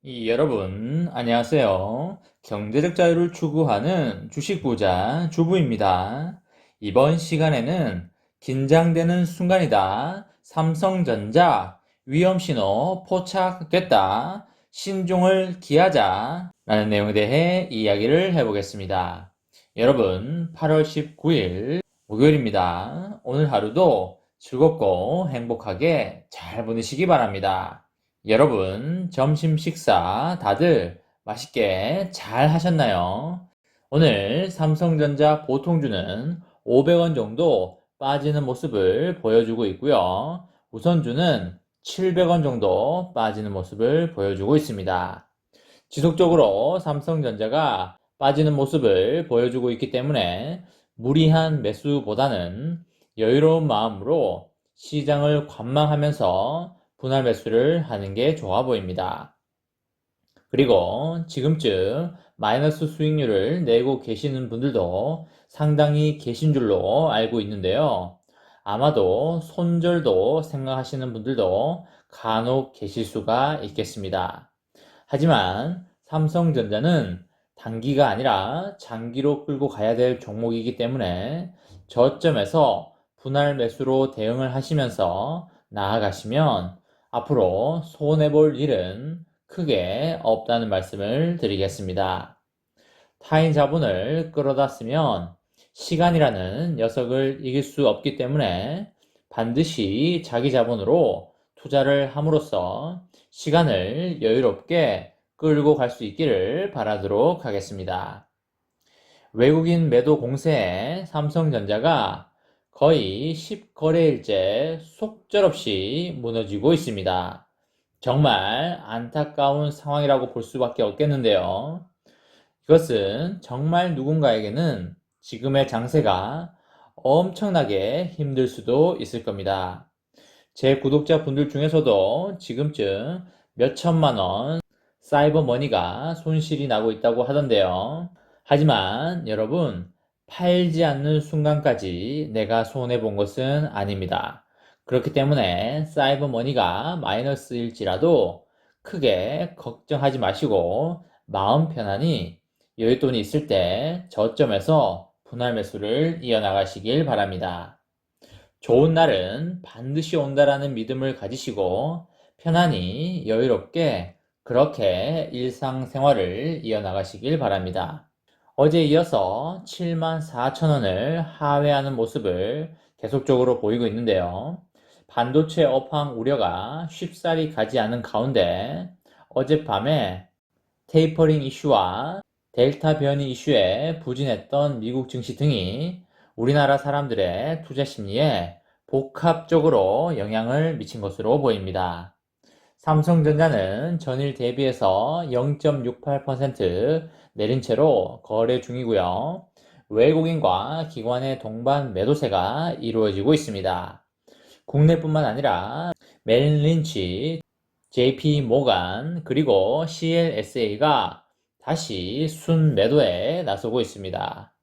여러분, 안녕하세요. 경제적 자유를 추구하는 주식부자 주부입니다. 이번 시간에는 긴장되는 순간이다. 삼성전자 위험신호 포착됐다. 신중을 기하자. 라는 내용에 대해 이야기를 해보겠습니다. 여러분, 8월 19일 목요일입니다. 오늘 하루도 즐겁고 행복하게 잘 보내시기 바랍니다. 여러분, 점심 식사 다들 맛있게 잘 하셨나요? 오늘 삼성전자 보통주는 500원 정도 빠지는 모습을 보여주고 있고요. 우선주는 700원 정도 빠지는 모습을 보여주고 있습니다. 지속적으로 삼성전자가 빠지는 모습을 보여주고 있기 때문에 무리한 매수보다는 여유로운 마음으로 시장을 관망하면서 분할 매수를 하는 게 좋아 보입니다. 그리고 지금쯤 마이너스 수익률을 내고 계시는 분들도 상당히 계신 줄로 알고 있는데요. 아마도 손절도 생각하시는 분들도 간혹 계실 수가 있겠습니다. 하지만 삼성전자는 단기가 아니라 장기로 끌고 가야 될 종목이기 때문에 저점에서 분할 매수로 대응을 하시면서 나아가시면 앞으로 손해볼 일은 크게 없다는 말씀을 드리겠습니다. 타인 자본을 끌어다 쓰면 시간이라는 녀석을 이길 수 없기 때문에 반드시 자기 자본으로 투자를 함으로써 시간을 여유롭게 끌고 갈 수 있기를 바라도록 하겠습니다. 외국인 매도 공세에 삼성전자가 거의 10거래일째 속절없이 무너지고 있습니다. 정말 안타까운 상황이라고 볼 수밖에 없겠는데요. 이것은 정말 누군가에게는 지금의 장세가 엄청나게 힘들 수도 있을 겁니다. 제 구독자분들 중에서도 지금쯤 몇 천만 원 사이버 머니가 손실이 나고 있다고 하던데요. 하지만 여러분, 팔지 않는 순간까지 내가 손해본 것은 아닙니다. 그렇기 때문에 사이버 머니가 마이너스일지라도 크게 걱정하지 마시고 마음 편안히 여윳돈이 있을 때 저점에서 분할 매수를 이어나가시길 바랍니다. 좋은 날은 반드시 온다라는 믿음을 가지시고 편안히 여유롭게 그렇게 일상생활을 이어나가시길 바랍니다. 어제 이어서 74,000원을 하회하는 모습을 계속적으로 보이고 있는데요. 반도체 업황 우려가 쉽사리 가지 않은 가운데 어젯밤에 테이퍼링 이슈와 델타 변이 이슈에 부진했던 미국 증시 등이 우리나라 사람들의 투자 심리에 복합적으로 영향을 미친 것으로 보입니다. 삼성전자는 전일 대비해서 0.68% 내린 채로 거래 중이고요. 외국인과 기관의 동반 매도세가 이루어지고 있습니다. 국내뿐만 아니라 메릴 린치, JP 모간, 그리고 CLSA가 다시 순매도에 나서고 있습니다.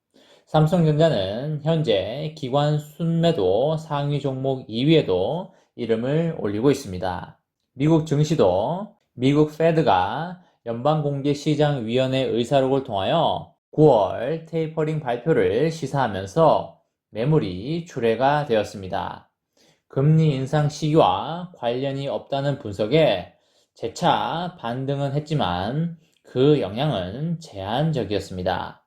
삼성전자는 현재 기관 순매도 상위 종목 2위에도 이름을 올리고 있습니다. 미국 증시도 미국 페드가 연방공개시장위원회 의사록을 통하여 9월 테이퍼링 발표를 시사하면서 매물이 출회가 되었습니다. 금리 인상 시기와 관련이 없다는 분석에 재차 반등은 했지만 그 영향은 제한적이었습니다.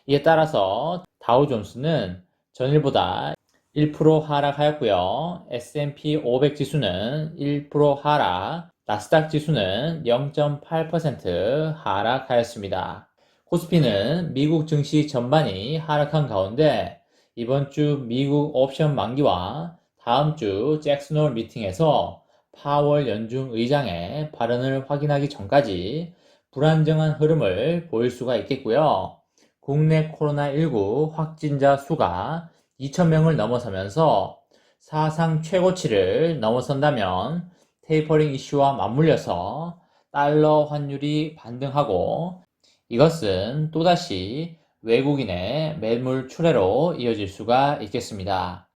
이에 따라서 다우존스는 전일보다 1% 하락하였고요. S&P 500 지수는 1% 하락, 나스닥 지수는 0.8% 하락하였습니다. 코스피는 미국 증시 전반이 하락한 가운데 이번 주 미국 옵션 만기와 다음 주 잭슨홀 미팅에서 파월 연준 의장의 발언을 확인하기 전까지 불안정한 흐름을 보일 수가 있겠고요. 국내 코로나19 확진자 수가 2,000명을 넘어서면서 사상 최고치를 넘어선다면 테이퍼링 이슈와 맞물려서 달러 환율이 반등하고 이것은 또다시 외국인의 매물 출회로 이어질 수가 있겠습니다.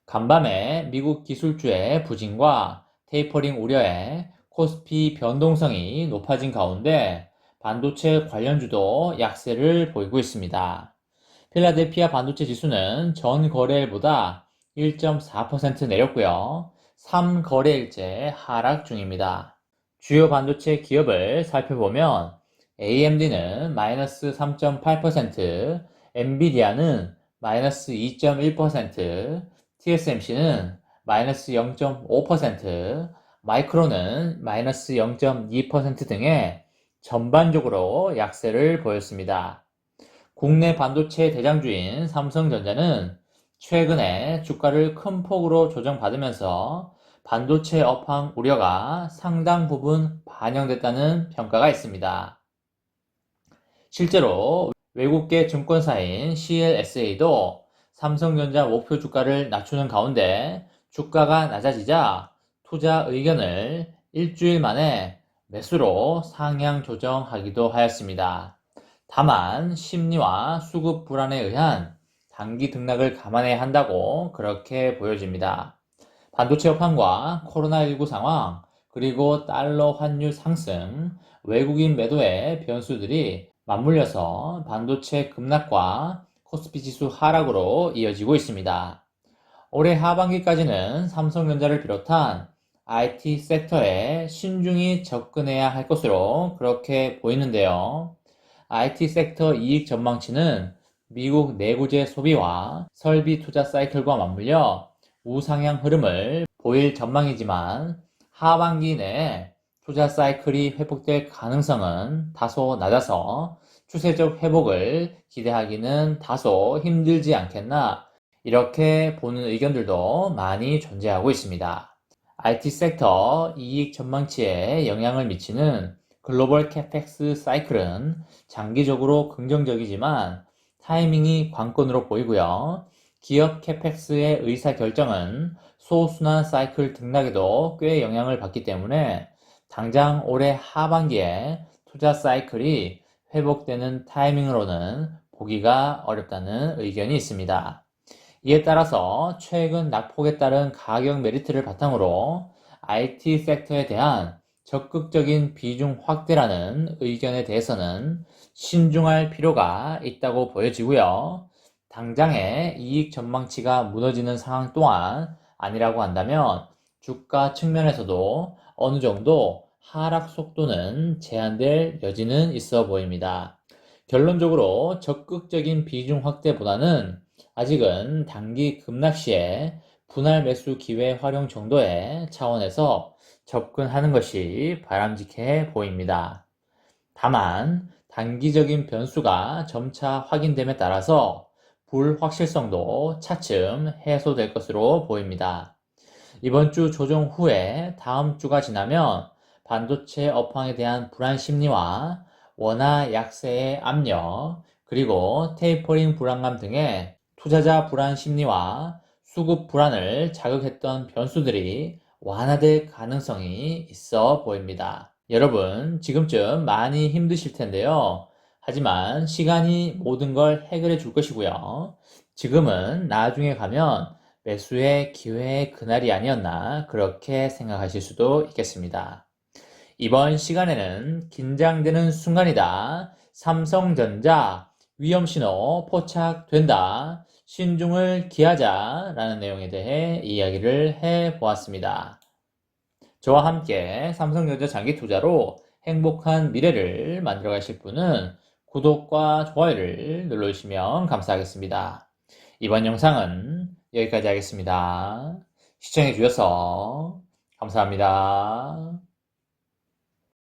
간밤에 미국 기술주의 부진과 테이퍼링 우려에 코스피 변동성이 높아진 가운데 반도체 관련주도 약세를 보이고 있습니다. 필라델피아 반도체 지수는 전 거래일보다 1.4% 내렸고요. 3거래일째 하락 중입니다. 주요 반도체 기업을 살펴보면 AMD는 마이너스 3.8%, 엔비디아는 마이너스 2.1%, TSMC는 마이너스 0.5%, 마이크론은 마이너스 0.2% 등의 전반적으로 약세를 보였습니다. 국내 반도체 대장주인 삼성전자는 최근에 주가를 큰 폭으로 조정받으면서 반도체 업황 우려가 상당 부분 반영됐다는 평가가 있습니다. 실제로 외국계 증권사인 CLSA도 삼성전자 목표 주가를 낮추는 가운데 주가가 낮아지자 투자 의견을 일주일 만에 매수로 상향 조정하기도 하였습니다. 다만 심리와 수급 불안에 의한 단기 등락을 감안해야 한다고 그렇게 보여집니다. 반도체 업황과 코로나19 상황, 그리고 달러 환율 상승, 외국인 매도의 변수들이 맞물려서 반도체 급락과 코스피 지수 하락으로 이어지고 있습니다. 올해 하반기까지는 삼성전자를 비롯한 IT 섹터에 신중히 접근해야 할 것으로 그렇게 보이는데요. IT 섹터 이익 전망치는 미국 내구재 소비와 설비 투자 사이클과 맞물려 우상향 흐름을 보일 전망이지만 하반기 내에 투자 사이클이 회복될 가능성은 다소 낮아서 추세적 회복을 기대하기는 다소 힘들지 않겠나 이렇게 보는 의견들도 많이 존재하고 있습니다. IT 섹터 이익 전망치에 영향을 미치는 글로벌 캐펙스 사이클은 장기적으로 긍정적이지만 타이밍이 관건으로 보이고요. 기업 캐펙스의 의사결정은 소순환 사이클 등락에도 꽤 영향을 받기 때문에 당장 올해 하반기에 투자 사이클이 회복되는 타이밍으로는 보기가 어렵다는 의견이 있습니다. 이에 따라서 최근 낙폭에 따른 가격 메리트를 바탕으로 IT 섹터에 대한 적극적인 비중 확대라는 의견에 대해서는 신중할 필요가 있다고 보여지고요. 당장의 이익 전망치가 무너지는 상황 또한 아니라고 한다면 주가 측면에서도 어느 정도 하락 속도는 제한될 여지는 있어 보입니다. 결론적으로 적극적인 비중 확대보다는 아직은 단기 급락 시에 분할 매수 기회 활용 정도의 차원에서 접근하는 것이 바람직해 보입니다. 다만 단기적인 변수가 점차 확인됨에 따라서 불확실성도 차츰 해소될 것으로 보입니다. 이번 주 조정 후에 다음 주가 지나면 반도체 업황에 대한 불안 심리와 원화 약세의 압력, 그리고 테이퍼링 불안감 등의 투자자 불안 심리와 수급 불안을 자극했던 변수들이 완화될 가능성이 있어 보입니다. 여러분, 지금쯤 많이 힘드실 텐데요. 하지만 시간이 모든 걸 해결해 줄 것이고요. 지금은 나중에 가면 매수의 기회의 그날이 아니었나 그렇게 생각하실 수도 있겠습니다. 이번 시간에는 긴장되는 순간이다. 삼성전자 위험신호 포착된다. 신중을 기하자 라는 내용에 대해 이야기를 해보았습니다. 저와 함께 삼성전자 장기 투자로 행복한 미래를 만들어 가실 분은 구독과 좋아요를 눌러주시면 감사하겠습니다. 이번 영상은 여기까지 하겠습니다. 시청해 주셔서 감사합니다.